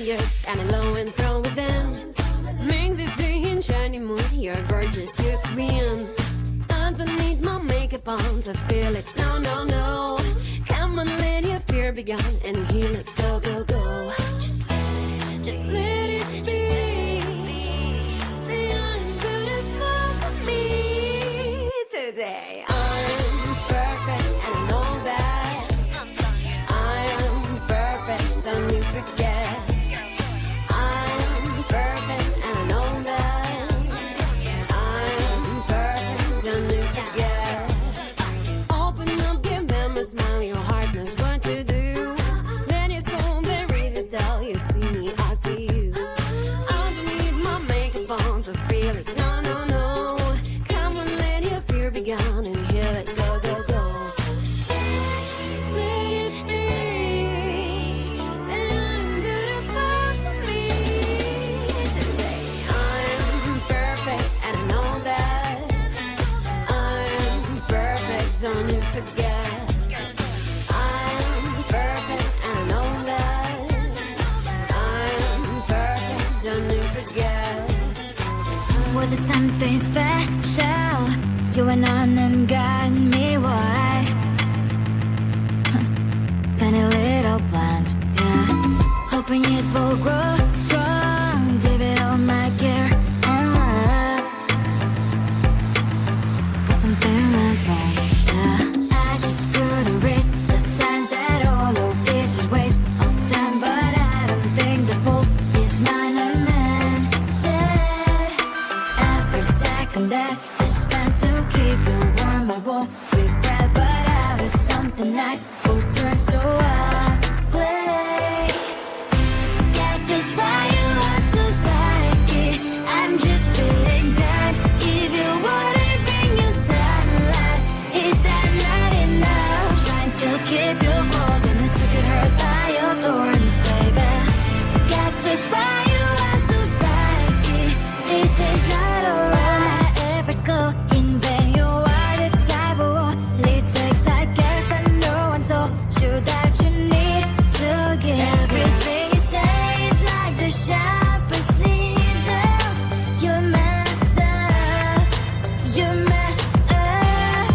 you kinda low and throw with them. Make this day in shiny mood. You're gorgeous, you're queen. I don't need my makeup on to feel it. No, no, no. Come on, let your fear be gone and heal it. Go, go, go. Just let it be. Say I'm beautiful to me today. I'm perfect and I know that. I am perfect, don't you forget. I'm perfect and I know that. I'm perfect, don't you forget. Open up, give them a smile, your heart knows what to do. Let your soul there resist, tell you see me, I see you. I don't need my makeup on to feel it, no, no, no. Come on, let your fear be gone and heal it, go, go, go. Just let it be. Say I'm beautiful to me today. I'm perfect and I know that. I'm perfect, don't you forget. I'm perfect and I know that. I'm perfect, don't you forget. Was it something special? You went on and got me wide. Tiny little plant, yeah. Hoping it will grow strong. Give it all my care and love. But something went wrong, yeah. I just couldn't read the signs that all of this is waste of time. But I don't think the fault is mine. I'm mental. Every second that I spent to keep you warm, I won't regret. But out of something nice will turn so ugly. That is why you are so spiky. I'm just being kind. If you wouldn't bring you sunlight, is that not enough? Trying to keep you close and then took it hurt by your thorns, baby. That is why you are so spiky. This is not alright. Efforts go in vain. You are the type who only takes, I guess that no one told you that you need to give. Everything you say is like the sharpest needles. You messed up. You messed up.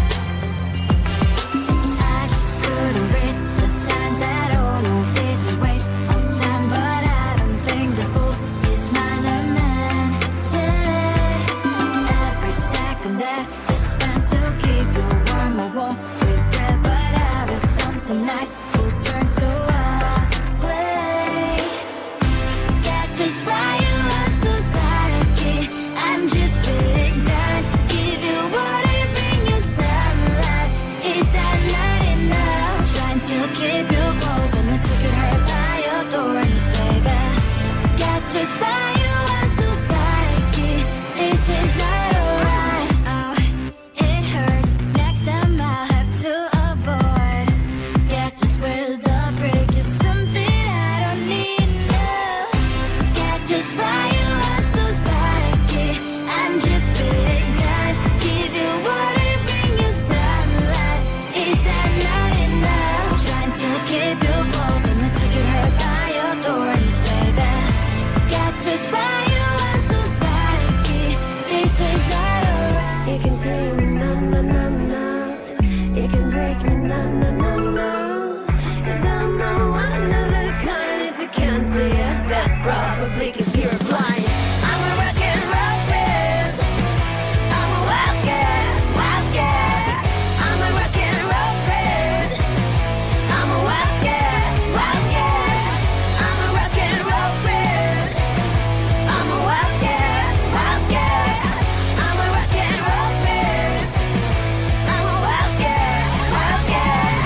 I just couldn't read the signs that all of this is waste of time. But I don't think the fault is mine. I meant it. Every second that I spent to keep you warm, I won't regret. But out of something nice will turn so ugly. That is why you are so spiky. I'm just being kind. If you wouldn't bring you sunlight, is that not enough? Trying to keep you close and then took it hurt by your thorns, baby. That is why you are so spiky. This is not alright. Oh, it hurts. Next time I'll have to avoid. Get just with a break is something I don't need now. That is why you are so spiky. I'm just being kind. If you wouldn't bring you sunlight, is that not enough? Trying to keep you close and then took it hurt by your thorns, baby. That is why you are so spiky. This is not alright. You can tell me no, no, no, no. You can break me no, no, no, no. Cause I'm a one of a kind. If you can't see it, that probably cause you're blind. I'm a rock and roll kid. I'm a wild kid, wild kid. I'm a rock and roll kid. I'm a wild kid, wild kid. I'm a rock and roll kid. I'm a wild kid, wild kid. I'm a rock and roll kid. I'm a wild kid, wild kid.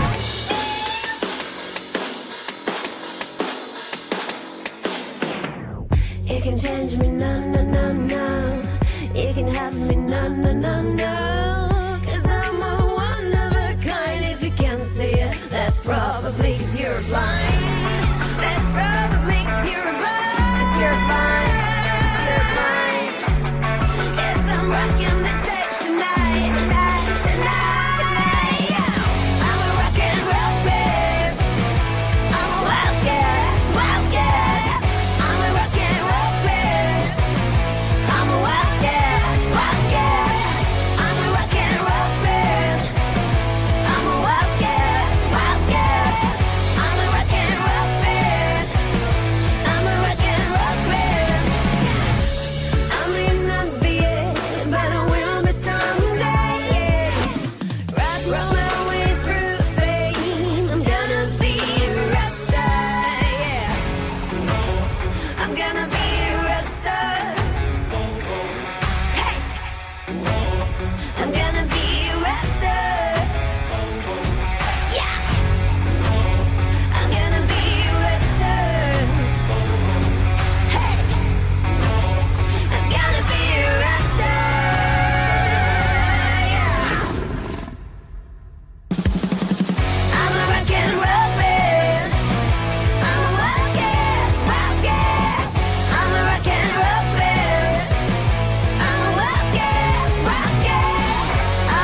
You can change me, no, no, no, no. You can have me, no, no, no, no. Cause I'm a one of a kind. If you can't see it, that's probably cause you're blind. That's probably cause you're blind. Cause you're blind. Cause you're blind. Yes, I'm rocking this stage tonight. Tonight, tonight, tonight. I'm a rock and roll babe. I'm a wild cat, wild cat. I'm gonna be a rockstar. Yeah. I'm gonna be a rockstar. Hey. I'm gonna be a rockstar. Yeah. I'm a rock and roll band. I'm a wildcat, wildcat. I'm a rock and roll band. I'm a wildcat, wildcat.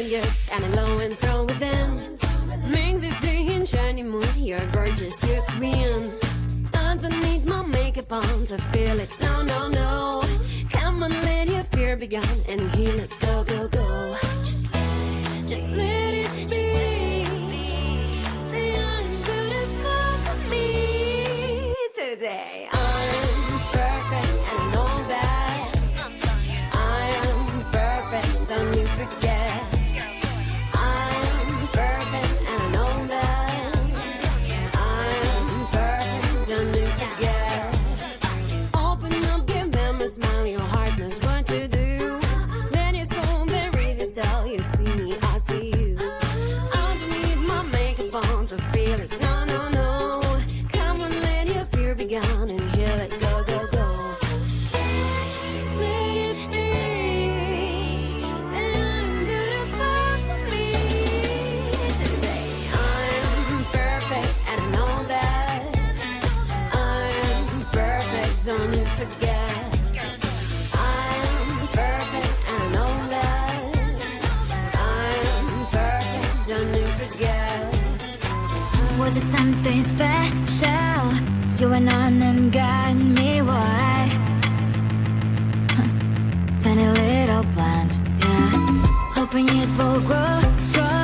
looking good, and low and throw within. Make this day in shiny mood. You're gorgeous, you're queen. I don't need my makeup on to feel it. No, no, no. Come on, let your fear be gone and heal it. Go, go, go. Just let it be. Say I'm beautiful to me today. I'm perfect and I know that. I am perfect, don't you forget. I am perfect and I know that. I am perfect, don't you forget. Open up, give them a smile, your heart knows what to do. Let your soul there resist, tell you see me, I see you. I don't need my makeup on to feel it, no, no, no. Come on, let your fear be gone and heal it, go, go, go. Just let it be. Say I'm beautiful to me today. I'm perfect and I know that. I'm perfect, don't you forget. I'm perfect and I know that. I'm perfect, don't you forget. Was it something special? You went on and got me wide. Tiny little plant, yeah. Hoping it will grow strong.